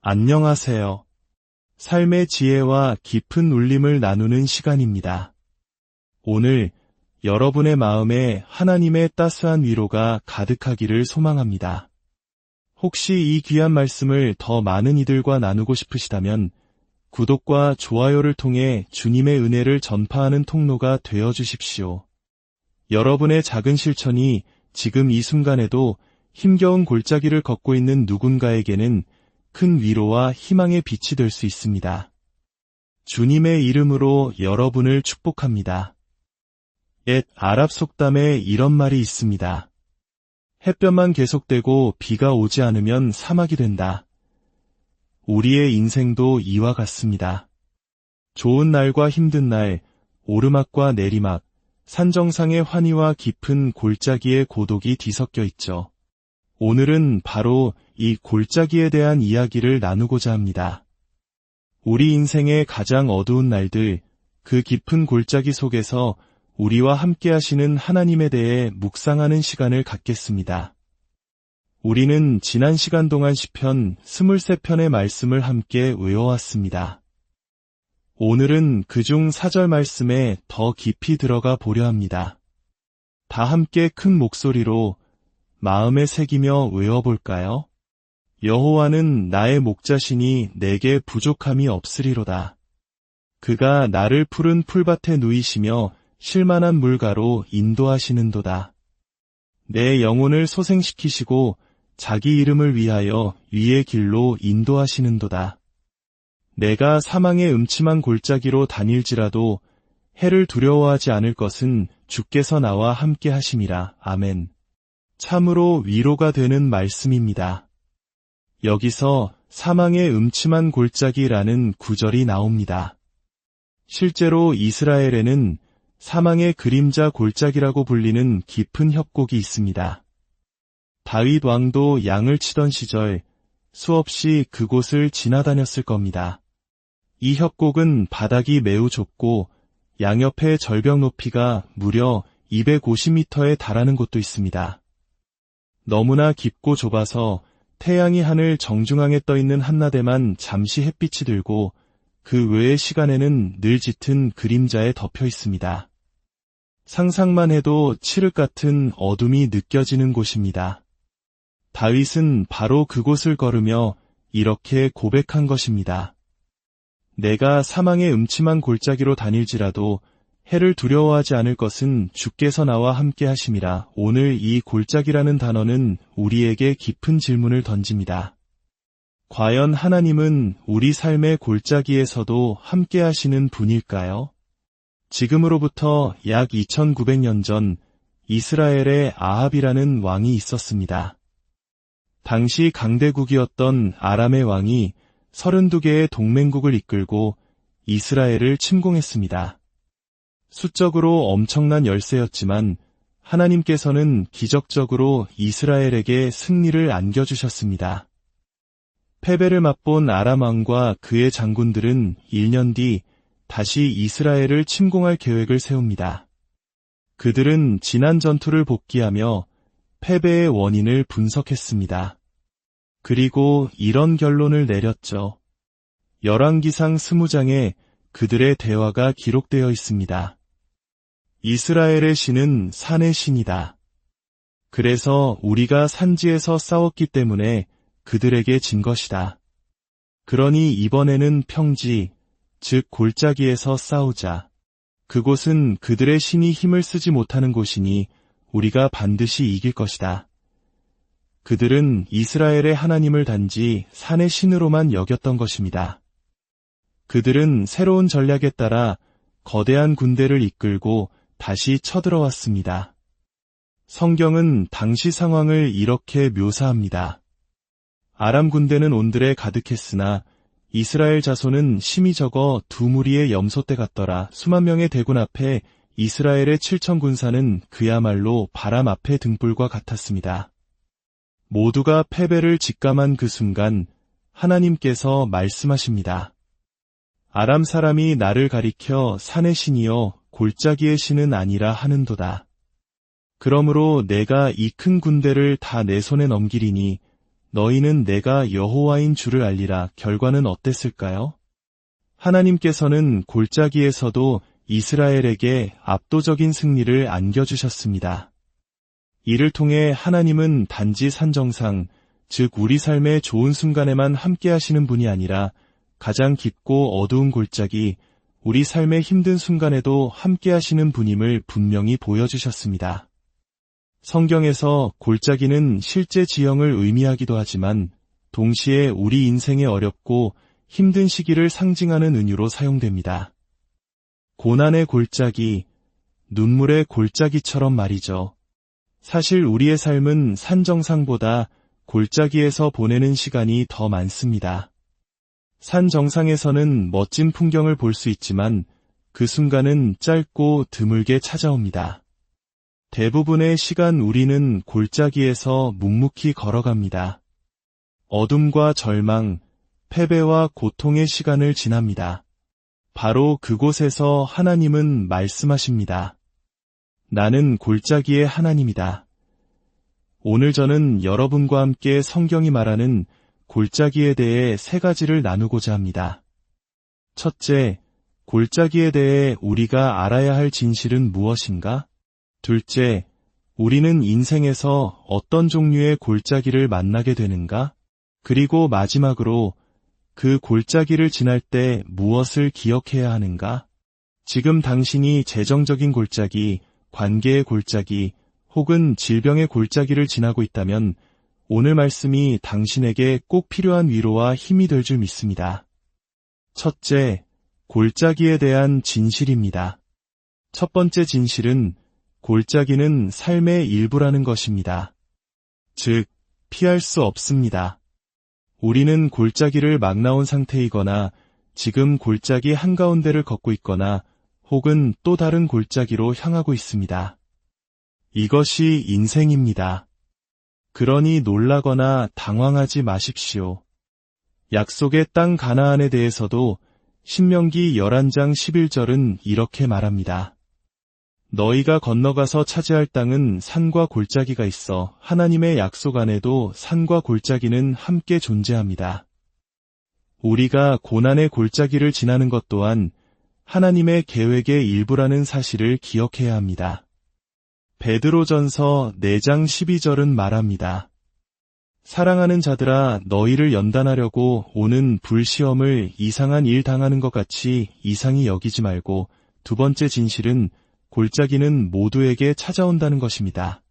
안녕하세요. 삶의 지혜와 깊은 울림을 나누는 시간입니다. 오늘 여러분의 마음에 하나님의 따스한 위로가 가득하기를 소망합니다. 혹시 이 귀한 말씀을 더 많은 이들과 나누고 싶으시다면 구독과 좋아요를 통해 주님의 은혜를 전파하는 통로가 되어 주십시오. 여러분의 작은 실천이 지금 이 순간에도 힘겨운 골짜기를 걷고 있는 누군가에게는 큰 위로와 희망의 빛이 될 수 있습니다. 주님의 이름으로 여러분을 축복합니다. 옛 아랍 속담에 이런 말이 있습니다. 햇볕만 계속되고 비가 오지 않으면 사막이 된다. 우리의 인생도 이와 같습니다. 좋은 날과 힘든 날, 오르막과 내리막, 산정상의 환희와 깊은 골짜기의 고독이 뒤섞여 있죠. 오늘은 바로 이 골짜기에 대한 이야기를 나누고자 합니다. 우리 인생의 가장 어두운 날들, 그 깊은 골짜기 속에서 우리와 함께 하시는 하나님에 대해 묵상하는 시간을 갖겠습니다. 우리는 지난 시간 동안 시편 23편의 말씀을 함께 외워왔습니다. 오늘은 그중 4절 말씀에 더 깊이 들어가 보려 합니다. 다 함께 큰 목소리로 마음에 새기며 외워볼까요? 여호와는 나의 목자시니 내게 부족함이 없으리로다. 그가 나를 푸른 풀밭에 누이시며 쉴만한 물가로 인도하시는도다. 내 영혼을 소생시키시고 자기 이름을 위하여 위의 길로 인도하시는도다. 내가 사망의 음침한 골짜기로 다닐지라도 해를 두려워하지 않을 것은 주께서 나와 함께 하심이라. 아멘. 참으로 위로가 되는 말씀입니다. 여기서 사망의 음침한 골짜기라는 구절이 나옵니다. 실제로 이스라엘에는 사망의 그림자 골짜기라고 불리는 깊은 협곡이 있습니다. 다윗 왕도 양을 치던 시절 수없이 그곳을 지나다녔을 겁니다. 이 협곡은 바닥이 매우 좁고 양옆의 절벽 높이가 무려 250m에 달하는 곳도 있습니다. 너무나 깊고 좁아서 태양이 하늘 정중앙에 떠있는 한낮에만 잠시 햇빛이 들고 그 외의 시간에는 늘 짙은 그림자에 덮여 있습니다. 상상만 해도 칠흑 같은 어둠이 느껴지는 곳입니다. 다윗은 바로 그곳을 걸으며 이렇게 고백한 것입니다. 내가 사망의 음침한 골짜기로 다닐지라도 해를 두려워하지 않을 것은 주께서 나와 함께 하심이라. 오늘 이 골짜기라는 단어는 우리에게 깊은 질문을 던집니다. 과연 하나님은 우리 삶의 골짜기에서도 함께 하시는 분일까요? 지금으로부터 약 2900년 전 이스라엘에 아합이라는 왕이 있었습니다. 당시 강대국이었던 아람의 왕이 32개의 동맹국을 이끌고 이스라엘을 침공했습니다. 수적으로 엄청난 열세였지만 하나님께서는 기적적으로 이스라엘에게 승리를 안겨주셨습니다. 패배를 맛본 아람 왕과 그의 장군들은 1년 뒤 다시 이스라엘을 침공할 계획을 세웁니다. 그들은 지난 전투를 복귀하며 패배의 원인을 분석했습니다. 그리고 이런 결론을 내렸죠. 열왕기상 20장에 그들의 대화가 기록되어 있습니다. 이스라엘의 신은 산의 신이다. 그래서 우리가 산지에서 싸웠기 때문에 그들에게 진 것이다. 그러니 이번에는 평지, 즉 골짜기에서 싸우자. 그곳은 그들의 신이 힘을 쓰지 못하는 곳이니 우리가 반드시 이길 것이다. 그들은 이스라엘의 하나님을 단지 산의 신으로만 여겼던 것입니다. 그들은 새로운 전략에 따라 거대한 군대를 이끌고 다시 쳐들어왔습니다. 성경은 당시 상황을 이렇게 묘사합니다. 아람 군대는 온들에 가득했으나 이스라엘 자손은 심히 적어 두 무리의 염소떼 같더라. 수만 명의 대군 앞에 이스라엘의 7천 군사는 그야말로 바람 앞의 등불과 같았습니다. 모두가 패배를 직감한 그 순간 하나님께서 말씀하십니다. 아람 사람이 나를 가리켜 산의 신이여 골짜기의 신은 아니라 하는도다. 그러므로 내가 이 큰 군대를 다 내 손에 넘기리니 너희는 내가 여호와인 줄을 알리라. 결과는 어땠을까요? 하나님께서는 골짜기에서도 이스라엘에게 압도적인 승리를 안겨주셨습니다. 이를 통해 하나님은 단지 산정상, 즉 우리 삶의 좋은 순간에만 함께 하시는 분이 아니라 가장 깊고 어두운 골짜기, 우리 삶의 힘든 순간에도 함께 하시는 분임을 분명히 보여주셨습니다. 성경에서 골짜기는 실제 지형을 의미하기도 하지만 동시에 우리 인생의 어렵고 힘든 시기를 상징하는 은유로 사용됩니다. 고난의 골짜기, 눈물의 골짜기처럼 말이죠. 사실 우리의 삶은 산 정상보다 골짜기에서 보내는 시간이 더 많습니다. 산 정상에서는 멋진 풍경을 볼 수 있지만 그 순간은 짧고 드물게 찾아옵니다. 대부분의 시간 우리는 골짜기에서 묵묵히 걸어갑니다. 어둠과 절망, 패배와 고통의 시간을 지납니다. 바로 그곳에서 하나님은 말씀하십니다. 나는 골짜기의 하나님이다. 오늘 저는 여러분과 함께 성경이 말하는 골짜기에 대해 3가지를 나누고자 합니다. 첫째, 골짜기에 대해 우리가 알아야 할 진실은 무엇인가? 둘째, 우리는 인생에서 어떤 종류의 골짜기를 만나게 되는가? 그리고 마지막으로 그 골짜기를 지날 때 무엇을 기억해야 하는가? 지금 당신이 재정적인 골짜기, 관계의 골짜기, 혹은 질병의 골짜기를 지나고 있다면 오늘 말씀이 당신에게 꼭 필요한 위로와 힘이 될 줄 믿습니다. 첫째, 골짜기에 대한 진실입니다. 첫 번째 진실은 골짜기는 삶의 일부라는 것입니다. 즉, 피할 수 없습니다. 우리는 골짜기를 막 나온 상태이거나 지금 골짜기 한가운데를 걷고 있거나 혹은 또 다른 골짜기로 향하고 있습니다. 이것이 인생입니다. 그러니 놀라거나 당황하지 마십시오. 약속의 땅 가나안에 대해서도 신명기 11장 11절은 이렇게 말합니다. 너희가 건너가서 차지할 땅은 산과 골짜기가 있어 하나님의 약속 안에도 산과 골짜기는 함께 존재합니다. 우리가 고난의 골짜기를 지나는 것 또한 하나님의 계획의 일부라는 사실을 기억해야 합니다. 베드로전서 4장 12절은 말합니다. 사랑하는 자들아 너희를 연단하려고 오는 불시험을 이상한 일 당하는 것 같이 이상히 여기지 말고 두 번째 진실은 골짜기는 모두에게 찾아온다는 것입니다.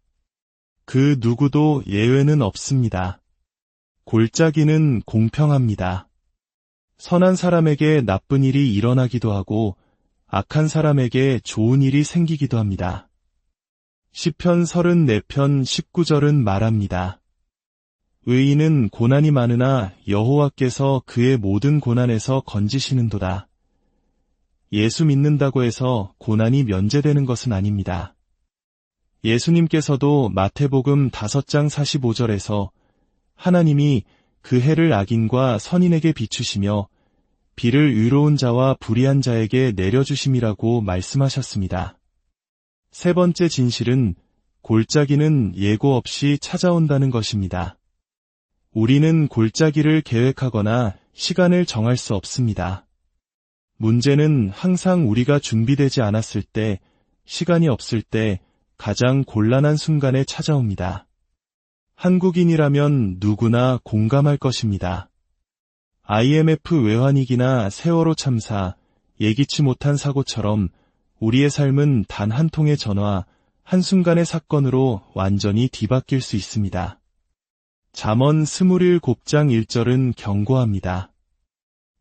그 누구도 예외는 없습니다. 골짜기는 공평합니다. 선한 사람에게 나쁜 일이 일어나기도 하고 악한 사람에게 좋은 일이 생기기도 합니다. 시편 34편 19절은 말합니다. 의인은 고난이 많으나 여호와께서 그의 모든 고난에서 건지시는도다. 예수 믿는다고 해서 고난이 면제되는 것은 아닙니다. 예수님께서도 마태복음 5장 45절에서 하나님이 그 해를 악인과 선인에게 비추시며 비를 의로운 자와 불의한 자에게 내려주심이라고 말씀하셨습니다. 세 번째 진실은 골짜기는 예고 없이 찾아온다는 것입니다. 우리는 골짜기를 계획하거나 시간을 정할 수 없습니다. 문제는 항상 우리가 준비되지 않았을 때, 시간이 없을 때 가장 곤란한 순간에 찾아옵니다. 한국인이라면 누구나 공감할 것입니다. IMF 외환위기나 세월호 참사, 예기치 못한 사고처럼 우리의 삶은 단 한 통의 전화, 한순간의 사건으로 완전히 뒤바뀔 수 있습니다. 잠언 27장 1절은 경고합니다.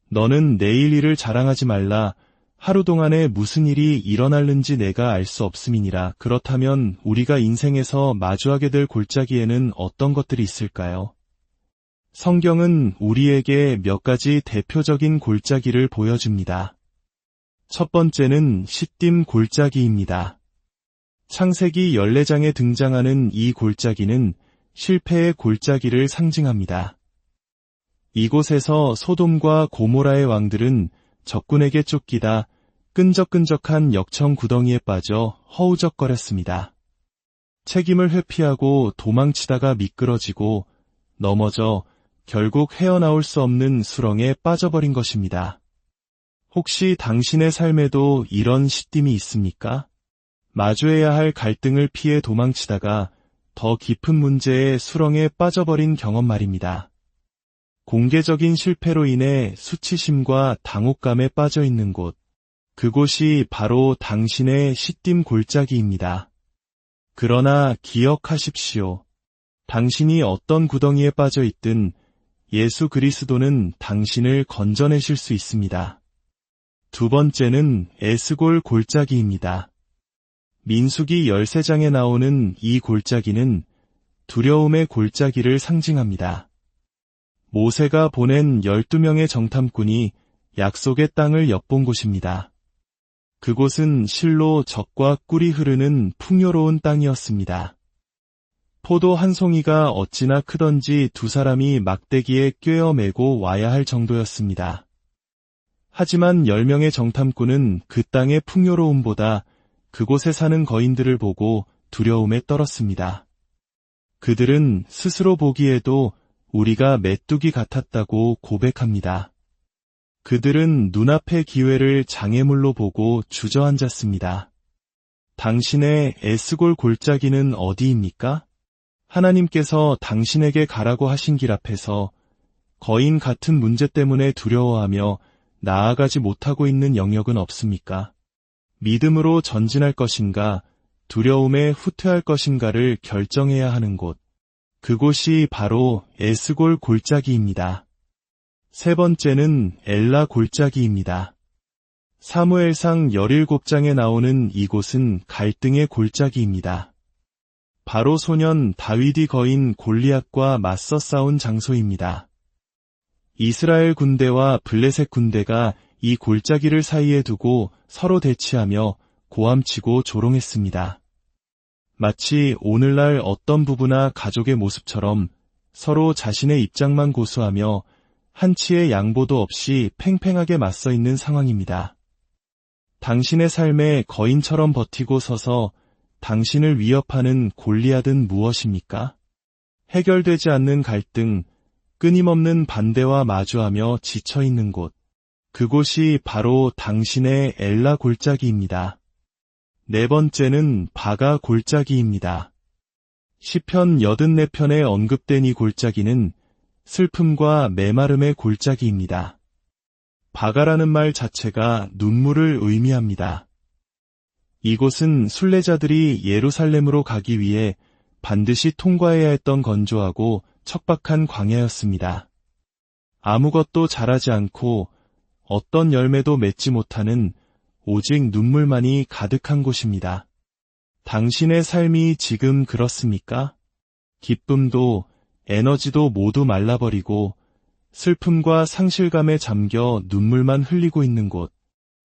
너는 내일 일을 자랑하지 말라. 하루 동안에 무슨 일이 일어날는지 내가 알 수 없음이니라. 그렇다면 우리가 인생에서 마주하게 될 골짜기에는 어떤 것들이 있을까요? 성경은 우리에게 몇 가지 대표적인 골짜기를 보여줍니다. 첫 번째는 시딤 골짜기입니다. 창세기 14장에 등장하는 이 골짜기는 실패의 골짜기를 상징합니다. 이곳에서 소돔과 고모라의 왕들은 적군에게 쫓기다 끈적끈적한 역청 구덩이에 빠져 허우적거렸습니다. 책임을 회피하고 도망치다가 미끄러지고 넘어져 결국 헤어나올 수 없는 수렁에 빠져버린 것입니다. 혹시 당신의 삶에도 이런 시딤이 있습니까? 마주해야 할 갈등을 피해 도망치다가 더 깊은 문제의 수렁에 빠져버린 경험 말입니다. 공개적인 실패로 인해 수치심과 당혹감에 빠져 있는 곳, 그곳이 바로 당신의 시딤 골짜기입니다. 그러나 기억하십시오. 당신이 어떤 구덩이에 빠져 있든 예수 그리스도는 당신을 건져내실 수 있습니다. 두 번째는 에스골 골짜기입니다. 민수기 13장에 나오는 이 골짜기는 두려움의 골짜기를 상징합니다. 모세가 보낸 12명의 정탐꾼이 약속의 땅을 엿본 곳입니다. 그곳은 실로 젖과 꿀이 흐르는 풍요로운 땅이었습니다. 포도 한 송이가 어찌나 크던지 두 사람이 막대기에 꿰어 메고 와야 할 정도였습니다. 하지만 10명의 정탐꾼은 그 땅의 풍요로움보다 그곳에 사는 거인들을 보고 두려움에 떨었습니다. 그들은 스스로 보기에도 우리가 메뚜기 같았다고 고백합니다. 그들은 눈앞의 기회를 장애물로 보고 주저앉았습니다. 당신의 에스골 골짜기는 어디입니까? 하나님께서 당신에게 가라고 하신 길 앞에서 거인 같은 문제 때문에 두려워하며 나아가지 못하고 있는 영역은 없습니까? 믿음으로 전진할 것인가, 두려움에 후퇴할 것인가를 결정해야 하는 곳. 그곳이 바로 에스골 골짜기입니다. 세 번째는 엘라 골짜기입니다. 사무엘상 17장에 나오는 이곳은 갈등의 골짜기입니다. 바로 소년 다윗이 거인 골리앗과 맞서 싸운 장소입니다. 이스라엘 군대와 블레셋 군대가 이 골짜기를 사이에 두고 서로 대치하며 고함치고 조롱했습니다. 마치 오늘날 어떤 부부나 가족의 모습처럼 서로 자신의 입장만 고수하며 한치의 양보도 없이 팽팽하게 맞서 있는 상황입니다. 당신의 삶에 거인처럼 버티고 서서 당신을 위협하는 골리앗은 무엇입니까? 해결되지 않는 갈등, 끊임없는 반대와 마주하며 지쳐있는 곳. 그곳이 바로 당신의 엘라 골짜기입니다. 네 번째는 바가 골짜기입니다. 시편 84편에 언급된 이 골짜기는 슬픔과 메마름의 골짜기입니다. 바가라는 말 자체가 눈물을 의미합니다. 이곳은 순례자들이 예루살렘으로 가기 위해 반드시 통과해야 했던 건조하고 척박한 광야였습니다. 아무것도 자라지 않고 어떤 열매도 맺지 못하는 오직 눈물만이 가득한 곳입니다. 당신의 삶이 지금 그렇습니까? 기쁨도 에너지도 모두 말라버리고 슬픔과 상실감에 잠겨 눈물만 흘리고 있는 곳.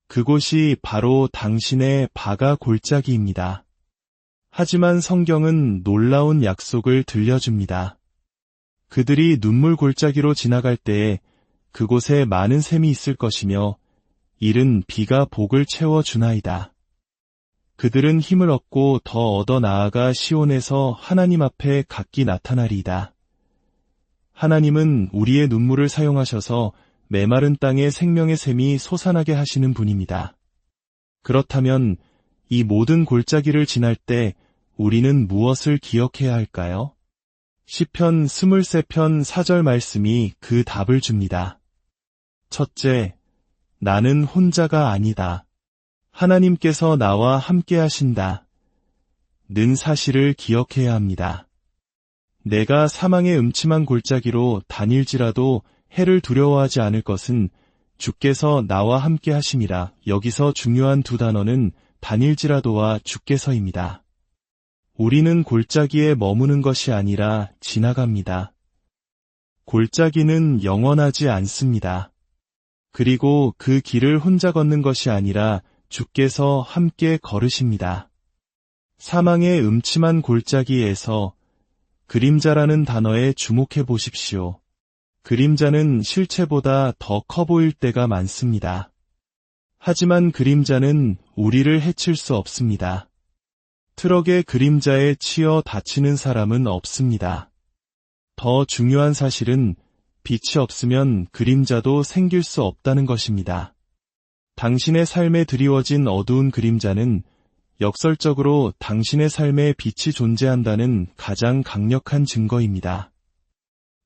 그곳이 바로 당신의 바가 골짜기입니다. 하지만 성경은 놀라운 약속을 들려줍니다. 그들이 눈물 골짜기로 지나갈 때에 그곳에 많은 샘이 있을 것이며 이른 비가 복을 채워주나이다. 그들은 힘을 얻고 더 얻어 나아가 시온에서 하나님 앞에 각기 나타나리이다. 하나님은 우리의 눈물을 사용하셔서 메마른 땅에 생명의 샘이 솟아나게 하시는 분입니다. 그렇다면 이 모든 골짜기를 지날 때 우리는 무엇을 기억해야 할까요? 시편 23편 4절 말씀이 그 답을 줍니다. 첫째, 나는 혼자가 아니다. 하나님께서 나와 함께 하신다. 는 사실을 기억해야 합니다. 내가 사망의 음침한 골짜기로 다닐지라도 해를 두려워하지 않을 것은 주께서 나와 함께 하심이라. 여기서 중요한 두 단어는 다닐지라도와 주께서입니다. 우리는 골짜기에 머무는 것이 아니라 지나갑니다. 골짜기는 영원하지 않습니다. 그리고 그 길을 혼자 걷는 것이 아니라 주께서 함께 걸으십니다. 사망의 음침한 골짜기에서 그림자라는 단어에 주목해 보십시오. 그림자는 실체보다 더 커 보일 때가 많습니다. 하지만 그림자는 우리를 해칠 수 없습니다. 트럭의 그림자에 치여 다치는 사람은 없습니다. 더 더 중요한 사실은 빛이 없으면 그림자도 생길 수 없다는 것입니다. 당신의 삶에 드리워진 어두운 그림자는 역설적으로 당신의 삶에 빛이 존재한다는 가장 강력한 증거입니다.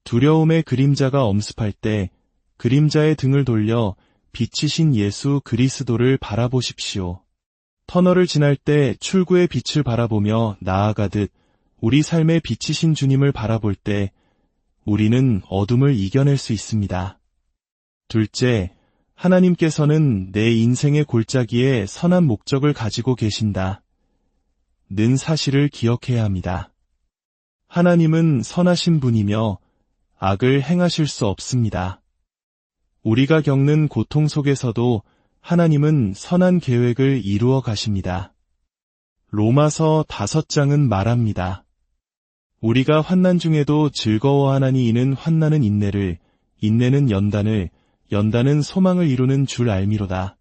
두려움의 그림자가 엄습할 때 그림자의 등을 돌려 빛이신 예수 그리스도를 바라보십시오. 터널을 지날 때 출구의 빛을 바라보며 나아가듯 우리 삶의 빛이신 주님을 바라볼 때 우리는 어둠을 이겨낼 수 있습니다. 둘째, 하나님께서는 내 인생의 골짜기에 선한 목적을 가지고 계신다. 는 사실을 기억해야 합니다. 하나님은 선하신 분이며 악을 행하실 수 없습니다. 우리가 겪는 고통 속에서도 하나님은 선한 계획을 이루어 가십니다. 로마서 5장은 말합니다. 우리가 환난 중에도 즐거워하나니 이는 환난은 인내를, 인내는 연단을, 연단은 소망을 이루는 줄 알미로다.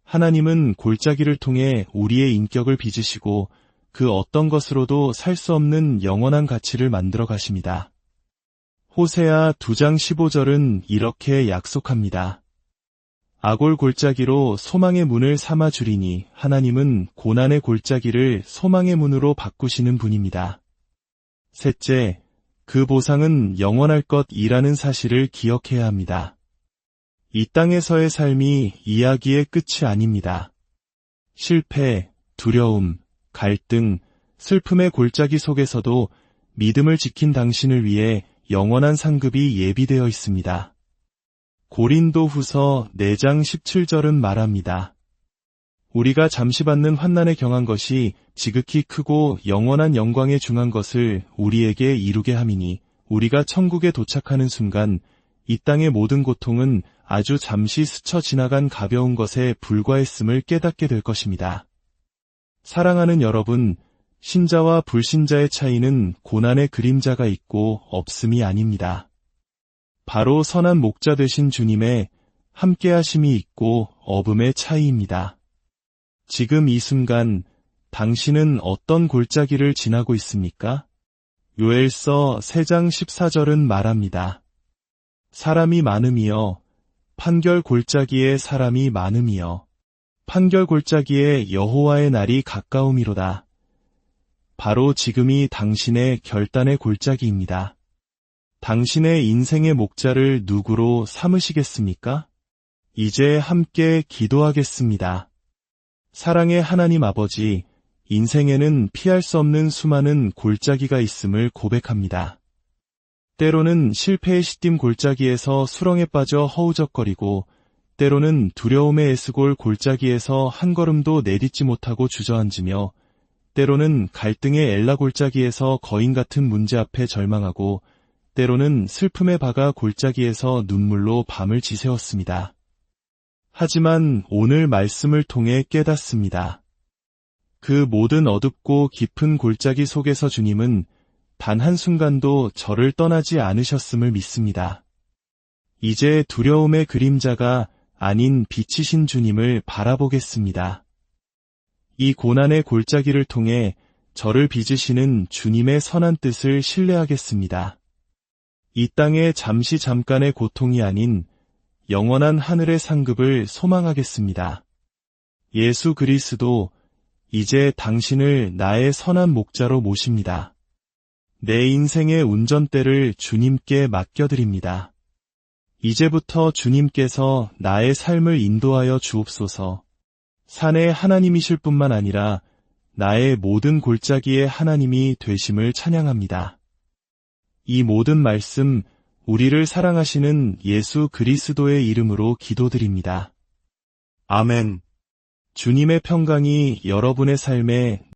하나님은 골짜기를 통해 우리의 인격을 빚으시고 그 어떤 것으로도 살 수 없는 영원한 가치를 만들어 가십니다. 호세아 2장 15절은 이렇게 약속합니다. 아골 골짜기로 소망의 문을 삼아 주리니 하나님은 고난의 골짜기를 소망의 문으로 바꾸시는 분입니다. 셋째, 그 보상은 영원할 것이라는 사실을 기억해야 합니다. 이 땅에서의 삶이 이야기의 끝이 아닙니다. 실패, 두려움, 갈등, 슬픔의 골짜기 속에서도 믿음을 지킨 당신을 위해 영원한 상급이 예비되어 있습니다. 고린도 후서 4장 17절은 말합니다. 우리가 잠시 받는 환난에 경한 것이 지극히 크고 영원한 영광에 중한 것을 우리에게 이루게 함이니 우리가 천국에 도착하는 순간 이 땅의 모든 고통은 아주 잠시 스쳐 지나간 가벼운 것에 불과했음을 깨닫게 될 것입니다. 사랑하는 여러분, 신자와 불신자의 차이는 고난의 그림자가 있고 없음이 아닙니다. 바로 선한 목자 되신 주님의 함께하심이 있고 없음의 차이입니다. 지금 이 순간 당신은 어떤 골짜기를 지나고 있습니까? 요엘서 3장 14절은 말합니다. 사람이 많음이여, 판결 골짜기에 사람이 많음이여, 판결 골짜기에 여호와의 날이 가까움이로다. 바로 지금이 당신의 결단의 골짜기입니다. 당신의 인생의 목자를 누구로 삼으시겠습니까? 이제 함께 기도하겠습니다. 사랑의 하나님 아버지, 인생에는 피할 수 없는 수많은 골짜기가 있음을 고백합니다. 때로는 실패의 시딤 골짜기에서 수렁에 빠져 허우적거리고, 때로는 두려움의 에스골 골짜기에서 한 걸음도 내딛지 못하고 주저앉으며, 때로는 갈등의 엘라 골짜기에서 거인 같은 문제 앞에 절망하고, 때로는 슬픔의 바가 골짜기에서 눈물로 밤을 지새웠습니다. 하지만 오늘 말씀을 통해 깨닫습니다. 그 모든 어둡고 깊은 골짜기 속에서 주님은 단 한순간도 저를 떠나지 않으셨음을 믿습니다. 이제 두려움의 그림자가 아닌 빛이신 주님을 바라보겠습니다. 이 고난의 골짜기를 통해 저를 빚으시는 주님의 선한 뜻을 신뢰하겠습니다. 이 땅의 잠깐의 고통이 아닌 영원한 하늘의 상급을 소망하겠습니다. 예수 그리스도, 이제 당신을 나의 선한 목자로 모십니다. 내 인생의 운전대를 주님께 맡겨드립니다. 이제부터 주님께서 나의 삶을 인도하여 주옵소서. 산의 하나님이실 뿐만 아니라 나의 모든 골짜기의 하나님이 되심을 찬양합니다. 이 모든 말씀, 우리를 사랑하시는 예수 그리스도의 이름으로 기도드립니다. 아멘. 주님의 평강이 여러분의 삶에